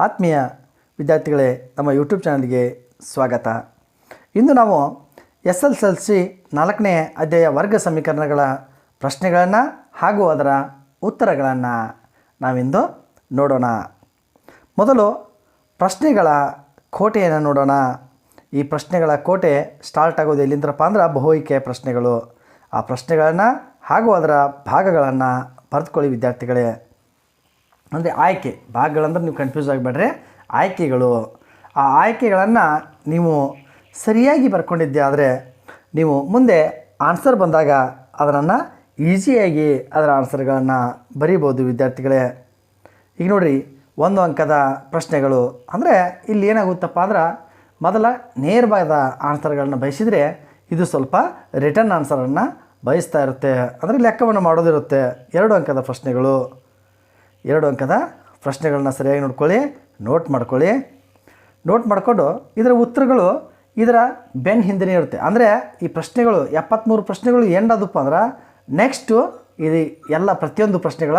ಆತ್ಮೀಯ ವಿದ್ಯಾರ್ಥಿಗಳೇ, ನಮ್ಮ ಯೂಟ್ಯೂಬ್ ಚಾನಲ್ಗೆ ಸ್ವಾಗತ. ಇಂದು ನಾವು SSLC 4ನೇ ಅಧ್ಯಾಯ ವರ್ಗ ಸಮೀಕರಣಗಳ ಪ್ರಶ್ನೆಗಳನ್ನು ಹಾಗೂ ಅದರ ಉತ್ತರಗಳನ್ನು ನಾವಿಂದು ನೋಡೋಣ. ಮೊದಲು ಪ್ರಶ್ನೆಗಳ ಕೋಟೆಯನ್ನು ನೋಡೋಣ. ಈ ಪ್ರಶ್ನೆಗಳ ಕೋಟೆ ಸ್ಟಾರ್ಟ್ ಆಗೋದು ಎಲ್ಲಿಂದಪ್ಪ ಅಂದ್ರೆ ಬಹು-ಆಯ್ಕೆ ಪ್ರಶ್ನೆಗಳು. ಆ ಪ್ರಶ್ನೆಗಳನ್ನು ಹಾಗೂ ಅದರ ಭಾಗಗಳನ್ನು ಬರೆದುಕೊಳ್ಳಿ ವಿದ್ಯಾರ್ಥಿಗಳೇ. ಅಂದರೆ ಆಯ್ಕೆ ಭಾಗಗಳಂದ್ರೆ ನೀವು ಕನ್ಫ್ಯೂಸ್ ಆಗಿಬೇಡ್ರಿ, ಆಯ್ಕೆಗಳು. ಆ ಆಯ್ಕೆಗಳನ್ನು ನೀವು ಸರಿಯಾಗಿ ಬರ್ಕೊಂಡಿದ್ದೆ ಆದರೆ ನೀವು ಮುಂದೆ ಆನ್ಸರ್ ಬಂದಾಗ ಅದನ್ನು ಈಸಿಯಾಗಿ ಅದರ ಆನ್ಸರ್ಗಳನ್ನು ಬರೀಬೋದು ವಿದ್ಯಾರ್ಥಿಗಳೇ. ಈಗ ನೋಡಿರಿ, 1 ಅಂಕದ ಪ್ರಶ್ನೆಗಳು ಅಂದರೆ ಇಲ್ಲಿ ಏನಾಗುತ್ತಪ್ಪ ಅಂದ್ರೆ ಮೊದಲ ನೇರವಾದ ಆನ್ಸರ್ಗಳನ್ನು ಬಯಸಿದರೆ ಇದು ಸ್ವಲ್ಪ ರಿಟರ್ನ್ ಆನ್ಸರನ್ನು ಬಯಸ್ತಾ ಇರುತ್ತೆ, ಅಂದರೆ ಲೆಕ್ಕವನ್ನು ಮಾಡೋದಿರುತ್ತೆ. 2 ಅಂಕದ ಪ್ರಶ್ನೆಗಳು, 2 ಅಂಕದ ಪ್ರಶ್ನೆಗಳನ್ನ ಸರಿಯಾಗಿ ನೋಡ್ಕೊಳ್ಳಿ, ನೋಟ್ ಮಾಡ್ಕೊಳ್ಳಿ. ನೋಟ್ ಮಾಡಿಕೊಂಡು ಇದರ ಉತ್ತರಗಳು ಇದರ ಬೆನ್ ಹಿಂದೆನೇ ಇರುತ್ತೆ. ಅಂದರೆ ಈ ಪ್ರಶ್ನೆಗಳು 73 ಪ್ರಶ್ನೆಗಳು ಎಂಡಾದಪ್ಪ ಅಂದ್ರೆ ನೆಕ್ಸ್ಟು ಇದು ಎಲ್ಲ ಪ್ರತಿಯೊಂದು ಪ್ರಶ್ನೆಗಳ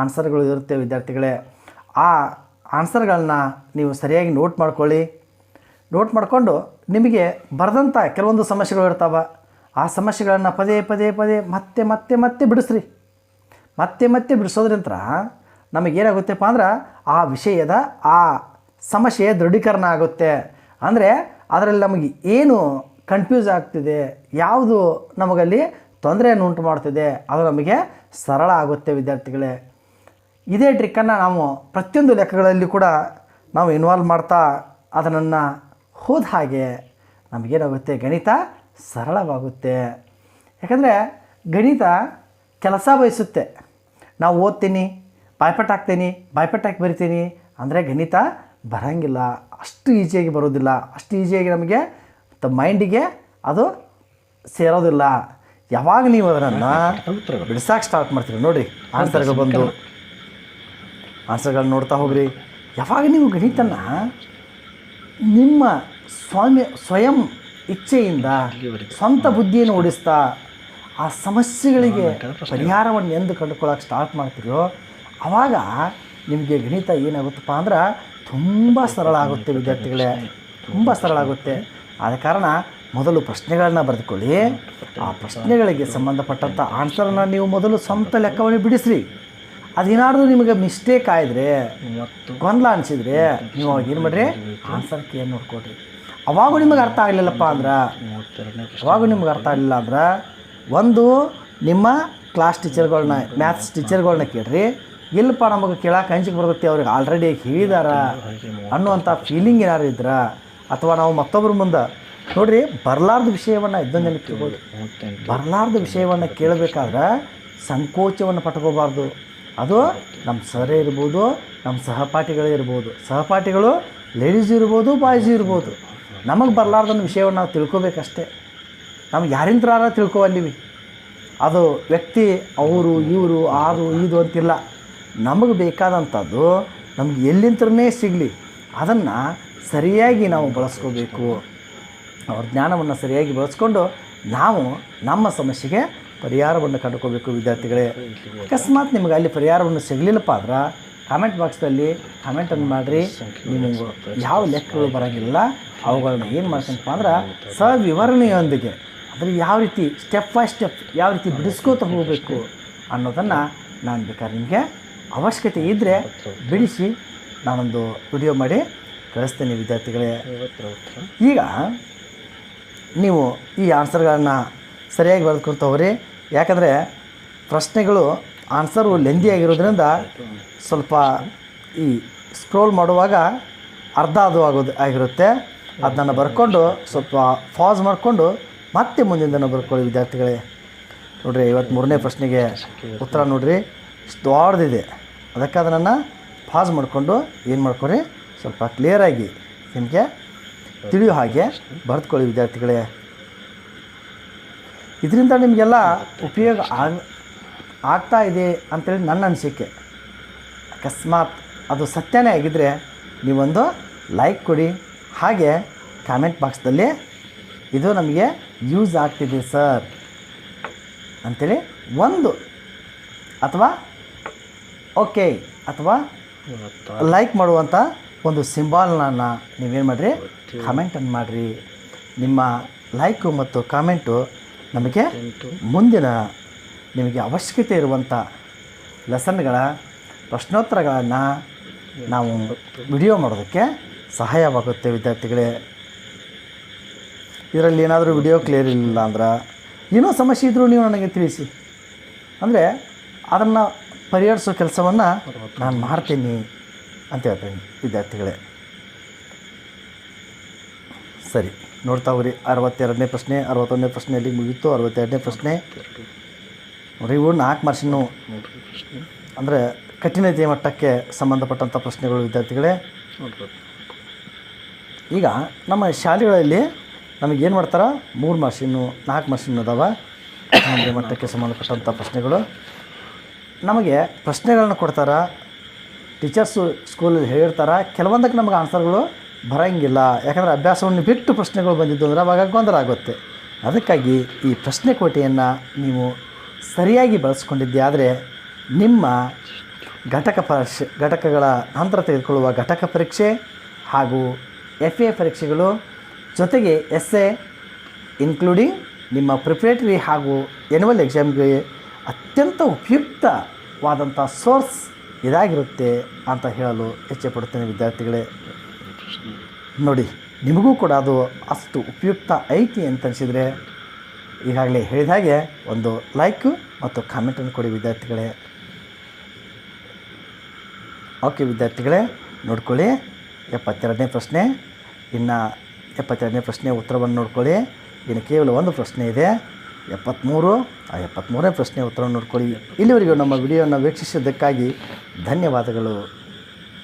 ಆನ್ಸರ್ಗಳು ಇರುತ್ತೆ ವಿದ್ಯಾರ್ಥಿಗಳೇ. ಆ ಆನ್ಸರ್ಗಳನ್ನ ನೀವು ಸರಿಯಾಗಿ ನೋಟ್ ಮಾಡ್ಕೊಳ್ಳಿ. ನೋಟ್ ಮಾಡಿಕೊಂಡು ನಿಮಗೆ ಬರೆದಂಥ ಕೆಲವೊಂದು ಸಮಸ್ಯೆಗಳು ಇರ್ತಾವೆ. ಆ ಸಮಸ್ಯೆಗಳನ್ನು ಪದೇ ಪದೇ ಪದೇ ಮತ್ತೆ ಮತ್ತೆ ಮತ್ತೆ ಬಿಡಿಸ್ರಿ. ಮತ್ತೆ ಮತ್ತೆ ಬಿಡಿಸೋದ್ರಿಂತ ನಮಗೇನಾಗುತ್ತಪ್ಪ ಅಂದ್ರೆ ಆ ವಿಷಯದ ಆ ಸಮಸ್ಯೆಯ ದೃಢೀಕರಣ ಆಗುತ್ತೆ. ಅಂದರೆ ಅದರಲ್ಲಿ ನಮಗೆ ಏನು ಕನ್ಫ್ಯೂಸ್ ಆಗ್ತಿದೆ, ಯಾವುದು ನಮಗಲ್ಲಿ ತೊಂದರೆಯನ್ನು ಉಂಟು ಮಾಡ್ತಿದೆ, ಅದು ನಮಗೆ ಸರಳ ಆಗುತ್ತೆ ವಿದ್ಯಾರ್ಥಿಗಳೇ. ಇದೇ ಟ್ರಿಕ್ಕನ್ನು ನಾವು ಪ್ರತಿಯೊಂದು ಲೆಕ್ಕಗಳಲ್ಲಿ ಕೂಡ ನಾವು ಇನ್ವಾಲ್ವ್ ಮಾಡ್ತಾ ಅದನ್ನು ಹೋದ ಹಾಗೆ ನಮಗೇನಾಗುತ್ತೆ, ಗಣಿತ ಸರಳವಾಗುತ್ತೆ. ಯಾಕಂದರೆ ಗಣಿತ ಕೆಲಸ ಬಯಸುತ್ತೆ. ನಾವು ಓದ್ತೀನಿ, ಬಾಯ್ಪಾಠ ಹಾಕ್ತೀನಿ, ಬಾಯ್ಪಾಠ ಹಾಕಿ ಬರಿತೀನಿ ಅಂದರೆ ಗಣಿತ ಬರೋಂಗಿಲ್ಲ, ಅಷ್ಟು ಈಸಿಯಾಗಿ ಬರೋದಿಲ್ಲ, ಅಷ್ಟು ಈಸಿಯಾಗಿ ನಮಗೆ ಮೈಂಡಿಗೆ ಅದು ಸೇರೋದಿಲ್ಲ. ಯಾವಾಗ ನೀವು ಅದನ್ನು ಬಿಡಿಸೋಕೆ ಸ್ಟಾರ್ಟ್ ಮಾಡ್ತೀರಿ ನೋಡಿರಿ, ಆನ್ಸರ್ಗಳು ಬಂದು ಆನ್ಸರ್ಗಳನ್ನ ನೋಡ್ತಾ ಹೋಗ್ರಿ. ಯಾವಾಗ ನೀವು ಗಣಿತನ ನಿಮ್ಮ ಸ್ವಯಂ ಇಚ್ಛೆಯಿಂದ ಸ್ವಂತ ಬುದ್ಧಿಯನ್ನು ಓಡಿಸ್ತಾ ಆ ಸಮಸ್ಯೆಗಳಿಗೆ ಪರಿಹಾರವನ್ನು ಎಂದು ಕಂಡುಕೊಳ್ಳೋಕೆ ಸ್ಟಾರ್ಟ್ ಮಾಡ್ತೀರೋ ಆವಾಗ ನಿಮಗೆ ಗಣಿತ ಏನಾಗುತ್ತಪ್ಪ ಅಂದ್ರೆ ತುಂಬ ಸರಳ ಆಗುತ್ತೆ ವಿದ್ಯಾರ್ಥಿಗಳೇ, ತುಂಬ ಸರಳ ಆಗುತ್ತೆ. ಆದ ಕಾರಣ ಮೊದಲು ಪ್ರಶ್ನೆಗಳನ್ನ ಬರೆದುಕೊಳ್ಳಿ. ಆ ಪ್ರಶ್ನೆಗಳಿಗೆ ಸಂಬಂಧಪಟ್ಟಂಥ ಆನ್ಸರನ್ನು ನೀವು ಮೊದಲು ಸ್ವಂತ ಲೆಕ್ಕವನ್ನು ಬಿಡಿಸ್ರಿ. ಅದೇನಾದರೂ ನಿಮಗೆ ಮಿಸ್ಟೇಕ್ ಆಗಿದ್ರೆ, ಗೊಂದಲ ಅನಿಸಿದರೆ ನೀವು ಅವಾಗ ಏನು ಮಾಡಿರಿ, ಆನ್ಸರ್ ಕೇಳಿ ನೋಡ್ಕೊಡ್ರಿ. ಅವಾಗೂ ನಿಮಗೆ ಅರ್ಥ ಆಗಲಿಲ್ಲಪ್ಪ ಅಂದ್ರೆ ಒಂದು ನಿಮ್ಮ ಕ್ಲಾಸ್ ಟೀಚರ್ಗಳನ್ನ, ಮ್ಯಾಥ್ಸ್ ಟೀಚರ್ಗಳನ್ನ ಕೇಳ್ರಿ. ಇಲ್ಲಪ್ಪ ನಮಗೆ ಕೇಳೋಕೆ ಅಂಜಿಕೆ ಬರುತ್ತೆ, ಅವ್ರಿಗೆ ಆಲ್ರೆಡಿ ಹೇಳಿದಾರ ಅನ್ನುವಂಥ ಫೀಲಿಂಗ್ ಏನಾರು ಇದ್ರೆ, ಅಥವಾ ನಾವು ಮತ್ತೊಬ್ಬರ ಮುಂದೆ ನೋಡಿರಿ ಬರಲಾರ್ದ ವಿಷಯವನ್ನು ಇದನ್ನು ನೆನಪಿರ್ಬೋದು. ಬರಲಾರ್ದ ವಿಷಯವನ್ನು ಕೇಳಬೇಕಾದ್ರೆ ಸಂಕೋಚವನ್ನು ಪಟ್ಕೋಬಾರ್ದು. ಅದು ನಮ್ಮ ಸರೇ ಇರ್ಬೋದು, ನಮ್ಮ ಸಹಪಾಠಿಗಳೇ ಇರ್ಬೋದು. ಸಹಪಾಠಿಗಳು ಲೇಡೀಸ್ ಇರ್ಬೋದು, ಬಾಯ್ಸ್ ಇರ್ಬೋದು. ನಮಗೆ ಬರಲಾರ್ದನ್ನ ವಿಷಯವನ್ನು ನಾವು ತಿಳ್ಕೊಬೇಕಷ್ಟೇ. ನಮ್ಗೆ ಯಾರಿಂದಾರ ತಿಳ್ಕೊವಲ್ಲಿವಿ. ಅದು ವ್ಯಕ್ತಿ ಅವರು ಇವರು ಅದು ಇದು ಅಂತಿಲ್ಲ. ನಮಗೆ ಬೇಕಾದಂಥದ್ದು ನಮ್ಗೆ ಎಲ್ಲಿಂತ್ರನೇ ಸಿಗಲಿ ಅದನ್ನು ಸರಿಯಾಗಿ ನಾವು ಬಳಸ್ಕೋಬೇಕು. ಅವ್ರ ಜ್ಞಾನವನ್ನು ಸರಿಯಾಗಿ ಬಳಸ್ಕೊಂಡು ನಾವು ನಮ್ಮ ಸಮಸ್ಯೆಗೆ ಪರಿಹಾರವನ್ನು ಕಂಡುಕೋಬೇಕು ವಿದ್ಯಾರ್ಥಿಗಳೇ. ಅಕಸ್ಮಾತ್ ನಿಮಗೆ ಅಲ್ಲಿ ಪರಿಹಾರವನ್ನು ಸಿಗಲಿಲ್ಲಪ್ಪ ಅಂದ್ರೆ ಕಾಮೆಂಟ್ ಬಾಕ್ಸ್ನಲ್ಲಿ ಕಾಮೆಂಟನ್ನು ಮಾಡಿರಿ. ನಿಮಗೆ ಯಾವ ಲೆಕ್ಕಗಳು ಬರೋಂಗಿಲ್ಲ ಅವುಗಳನ್ನ ಏನು ಮಾಡ್ಕೊಂಡಪ್ಪ ಅಂದ್ರೆ ಸವಿವರಣೆಯೊಂದಿಗೆ ಅಂದರೆ ಯಾವ ರೀತಿ ಸ್ಟೆಪ್ ಬೈ ಸ್ಟೆಪ್ ಯಾವ ರೀತಿ ಬಿಡಿಸ್ಕೋತಾ ಹೋಗಬೇಕು ಅನ್ನೋದನ್ನು ನಾನು ಬೇಕಾದ್ರೆ ನಿಮಗೆ ಅವಶ್ಯಕತೆ ಇದ್ದರೆ ಬಿಡಿಸಿ ನಾನೊಂದು ವಿಡಿಯೋ ಮಾಡಿ ಕಳಿಸ್ತೇನೆ ವಿದ್ಯಾರ್ಥಿಗಳೇ. ಈಗ ನೀವು ಈ ಆನ್ಸರ್ಗಳನ್ನು ಸರಿಯಾಗಿ ಬರೆದುಕೊಂತ ಹೋಗ್ರಿ. ಯಾಕಂದರೆ ಪ್ರಶ್ನೆಗಳು ಆನ್ಸರು ಲೆಂದಿಯಾಗಿರೋದ್ರಿಂದ ಸ್ವಲ್ಪ ಈ ಸ್ಕ್ರೋಲ್ ಮಾಡುವಾಗ ಅರ್ಧ ಅದು ಆಗಿರುತ್ತೆ. ಅದನ್ನು ಬರ್ಕೊಂಡು ಸ್ವಲ್ಪ ಪಾಸ್ ಮಾಡಿಕೊಂಡು ಮತ್ತೆ ಮುಂದಿನ ಬರ್ಕೊಳ್ಳಿ ವಿದ್ಯಾರ್ಥಿಗಳೇ. ನೋಡಿರಿ 53ನೇ ಪ್ರಶ್ನೆಗೆ ಉತ್ತರ ನೋಡಿರಿ ಇಷ್ಟು ದೊಡ್ಡದಿದೆ. ಅದಕ್ಕೆ ಅದನ್ನು ಪಾಸ್ ಮಾಡಿಕೊಂಡು ಏನು ಮಾಡ್ಕೊರಿ, ಸ್ವಲ್ಪ ಕ್ಲಿಯರಾಗಿ ನಿಮಗೆ ತಿಳಿಯೋ ಹಾಗೆ ಬರೆದುಕೊಳ್ಳಿ ವಿದ್ಯಾರ್ಥಿಗಳೇ. ಇದರಿಂದ ನಿಮಗೆಲ್ಲ ಉಪಯೋಗ ಆಗ್ತಾ ಇದೆ ಅಂಥೇಳಿ ನನ್ನ ಅನಿಸಿಕೆ. ಅಕಸ್ಮಾತ್ ಅದು ಸತ್ಯನೇ ಆಗಿದ್ದರೆ ನೀವೊಂದು ಲೈಕ್ ಕೊಡಿ. ಹಾಗೆ ಕಾಮೆಂಟ್ ಬಾಕ್ಸ್ದಲ್ಲಿ ಇದು ನಮಗೆ ಯೂಸ್ ಆಗ್ತಿದೆ ಸರ್ ಅಂಥೇಳಿ ಒಂದು ಅಥವಾ ಓಕೆ ಅಥವಾ ಲೈಕ್ ಮಾಡುವಂಥ ಒಂದು ಸಿಂಬಾಲ್ನ ನೀವೇನು ಮಾಡಿರಿ, ಕಾಮೆಂಟನ್ನು ಮಾಡಿರಿ. ನಿಮ್ಮ ಲೈಕು ಮತ್ತು ಕಾಮೆಂಟು ನಮಗೆ ಮುಂದಿನ ನಿಮಗೆ ಅವಶ್ಯಕತೆ ಇರುವಂಥ ಲೆಸನ್ಗಳ ಪ್ರಶ್ನೋತ್ತರಗಳನ್ನು ನಾವು ವಿಡಿಯೋ ಮಾಡೋದಕ್ಕೆ ಸಹಾಯವಾಗುತ್ತೆ ವಿದ್ಯಾರ್ಥಿಗಳೇ. ಇದರಲ್ಲಿ ಏನಾದರೂ ವಿಡಿಯೋ ಕ್ಲಿಯರ್ ಇಲ್ಲ ಅಂದ್ರೆ, ಏನೋ ಸಮಸ್ಯೆ ಇದ್ದರೂ ನೀವು ನನಗೆ ತಿಳಿಸಿ, ಅಂದರೆ ಅದನ್ನು ಪರಿಹರಿಸೋ ಕೆಲಸವನ್ನು ನಾನು ಮಾಡ್ತೀನಿ ಅಂತ ಹೇಳ್ತೀನಿ ವಿದ್ಯಾರ್ಥಿಗಳೇ. ಸರಿ, ನೋಡ್ತಾ ಹೋಗ್ರಿ. 62ನೇ ಪ್ರಶ್ನೆ, 61ನೇ ಪ್ರಶ್ನೆಯಲ್ಲಿ ಮುಗೀತು. 62ನೇ ಪ್ರಶ್ನೆ ನೋಡಿರಿ, ಇವು 4 ಮಾರ್ಕ್ಸಿನ ಅಂದರೆ ಕಠಿಣತೆಯ ಮಟ್ಟಕ್ಕೆ ಸಂಬಂಧಪಟ್ಟಂಥ ಪ್ರಶ್ನೆಗಳು ವಿದ್ಯಾರ್ಥಿಗಳೇ. ಈಗ ನಮ್ಮ ಶಾಲೆಗಳಲ್ಲಿ ನಮಗೇನು ಮಾಡ್ತಾರೆ, 3 ಮಾರ್ಕ್ಸಿನ 4 ಮಾರ್ಕ್ಸಿನ ಅದಾವ ಕಠಿಣತೆಯ ಮಟ್ಟಕ್ಕೆ ಸಂಬಂಧಪಟ್ಟಂಥ ಪ್ರಶ್ನೆಗಳು. ನಮಗೆ ಪ್ರಶ್ನೆಗಳನ್ನ ಕೊಡ್ತಾರೆ, ಟೀಚರ್ಸು ಸ್ಕೂಲಲ್ಲಿ ಹೇಳಿರ್ತಾರೆ. ಕೆಲವೊಂದಕ್ಕೆ ನಮಗೆ ಆನ್ಸರ್ಗಳು ಬರೋಂಗಿಲ್ಲ, ಯಾಕಂದರೆ ಅಭ್ಯಾಸವನ್ನು ಬಿಟ್ಟು ಪ್ರಶ್ನೆಗಳು ಬಂದಿದ್ದು ಅಂದ್ರೆ ಅವಾಗ ಗೊಂದಲ ಆಗುತ್ತೆ. ಅದಕ್ಕಾಗಿ ಈ ಪ್ರಶ್ನೆ ಕೋಟೆಯನ್ನು ನೀವು ಸರಿಯಾಗಿ ಬಳಸ್ಕೊಂಡಿದ್ದೆ ಆದರೆ ನಿಮ್ಮ ಘಟಕಗಳ ನಂತರ ತೆಗೆದುಕೊಳ್ಳುವ ಘಟಕ ಪರೀಕ್ಷೆ ಹಾಗೂ FA ಪರೀಕ್ಷೆಗಳು ಜೊತೆಗೆ essay ಇನ್ಕ್ಲೂಡಿಂಗ್ ನಿಮ್ಮ ಪ್ರಿಪ್ರೇಟರಿ ಹಾಗೂ ಎನ್ಯುವಲ್ ಎಕ್ಸಾಮ್ಗೆ ಅತ್ಯಂತ ಉಪಯುಕ್ತವಾದಂಥ ಸೋರ್ಸ್ ಇದಾಗಿರುತ್ತೆ ಅಂತ ಹೇಳಲು ಇಚ್ಛೆಪಡುತ್ತೇನೆ ವಿದ್ಯಾರ್ಥಿಗಳೇ. ನೋಡಿ, ನಿಮಗೂ ಕೂಡ ಅದು ಅಷ್ಟು ಉಪಯುಕ್ತ ಐತಿ ಅಂತ ಅನಿಸಿದರೆ ಈಗಾಗಲೇ ಹೇಳಿದ ಹಾಗೆ ಒಂದು ಲೈಕು ಮತ್ತು ಕಾಮೆಂಟನ್ನು ಕೊಡಿ ವಿದ್ಯಾರ್ಥಿಗಳೇ. ಓಕೆ ವಿದ್ಯಾರ್ಥಿಗಳೇ, ನೋಡ್ಕೊಳ್ಳಿ 72ನೇ ಪ್ರಶ್ನೆ. ಇನ್ನು 72ನೇ ಪ್ರಶ್ನೆ ಉತ್ತರವನ್ನು ನೋಡ್ಕೊಳ್ಳಿ. ಇನ್ನು ಕೇವಲ ಒಂದು ಪ್ರಶ್ನೆ ಇದೆ, 73. ಆ 73ನೇ ಪ್ರಶ್ನೆ ಉತ್ತರವನ್ನು ನೋಡ್ಕೊಳ್ಳಿ. ಇಲ್ಲಿವರೆಗೂ ನಮ್ಮ ವಿಡಿಯೋನ ವೀಕ್ಷಿಸಿದ್ದಕ್ಕಾಗಿ ಧನ್ಯವಾದಗಳು.